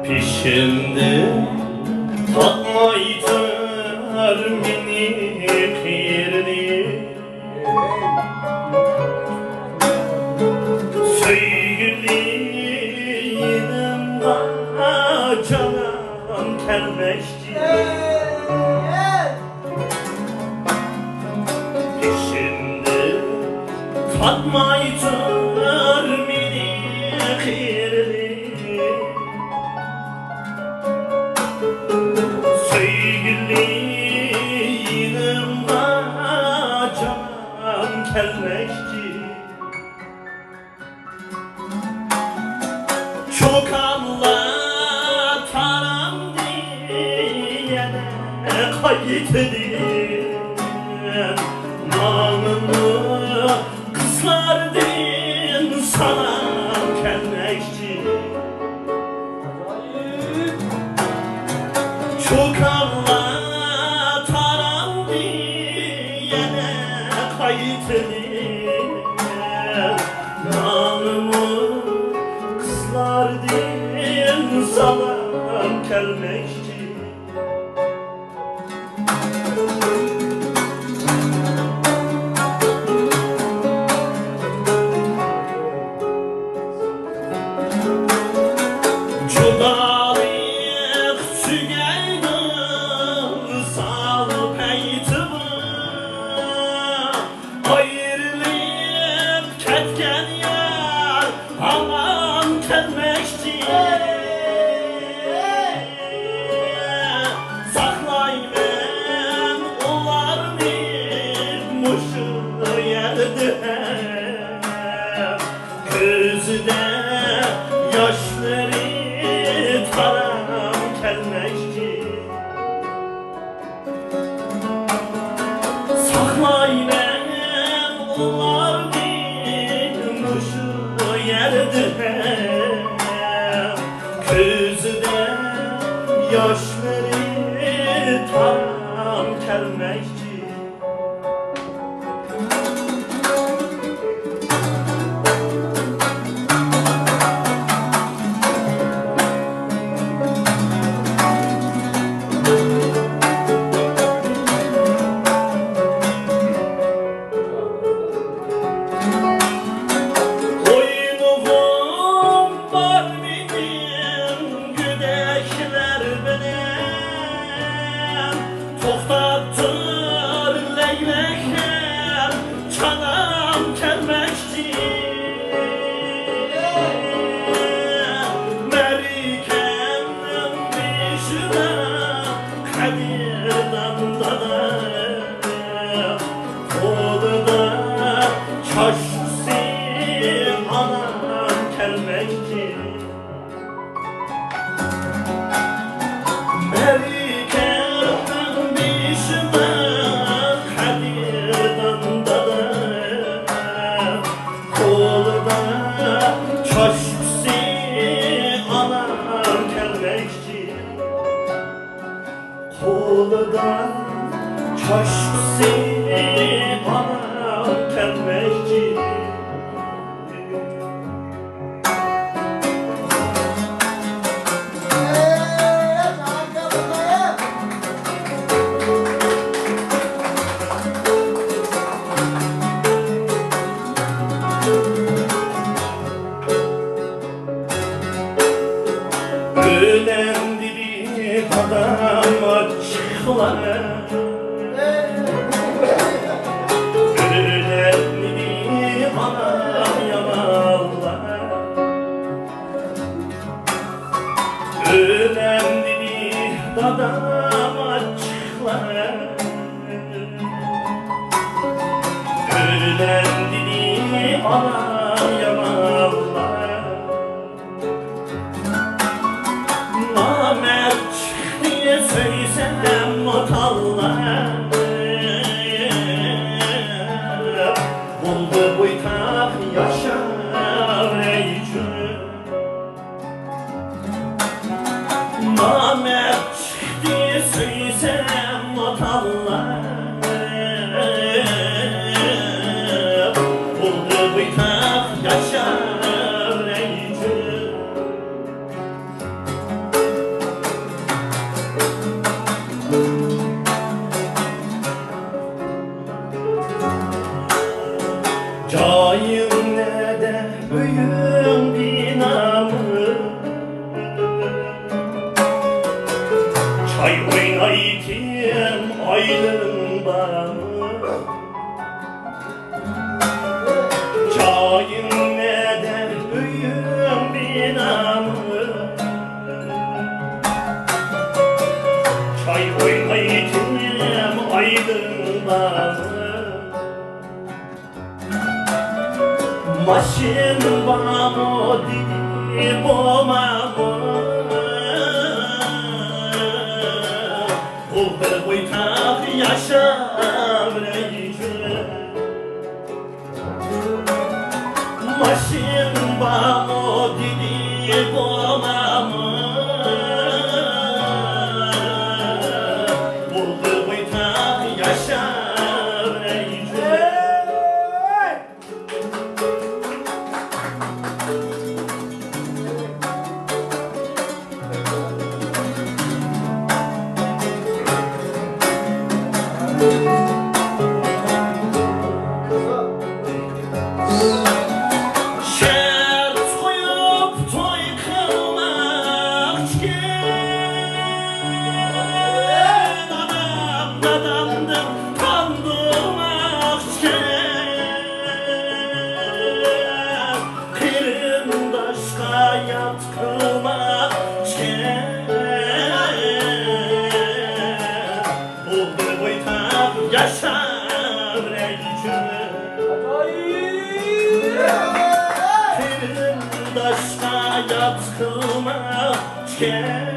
Peşimde takmaydılar beni pirli. Sevgilim bana canım gelmişti. Peşimde takmaydılar beni pirli. Sevgilim bana canım gelmişti. Çok anlataram diyene kayıt edin namımı kızlar din sana gelmişti. Çok anlataram diyene kayıt edin namımı kızlar din sana gelmişti. Judalık tügeydi sal peytimi, ayrılıp ketken yer aman gelmişti. Saklaymen onlarını muşu yerde, gözüde yaşları taram gelmişti. Saklaymen onlarını muşu yerde, gözüde yaşları taram gelmişti. Oyunum var benim, güneşler benim, toktattır leylekler, çanam gelmişti. Merikenin dişine kadirdan dadım, kolda çaşsı anam gelmişti. Merikenin dişine kadirdan dadım, kolda çaşsı anam gelmişti. Kolda çaşsı anam gelmişti. Ölen dili adam açıklar, ölen dili anam yamallar, ölen dili adam açıklar, ölen dili anam yamallar. Namert diye söylesem matallar, buldu bu tak yaşar eycüm. Namert diye söylesem matallar, buldu bu tak Çay oynaytım aylın bağımı Çayın ne der büyüm binamı Çay oynaytım aylın bağımı Maşın bağımı dili bomamı Ulber boytak yaşam reyce Maşın bağımı dili bomamı Ulber boytak yaşam reyce Şert koyup toy kılmak için adamdır kandırmak için Kırındaşka yat kılmak için Buldur boytak yaşam reycü Kırındaşka yat kılmak için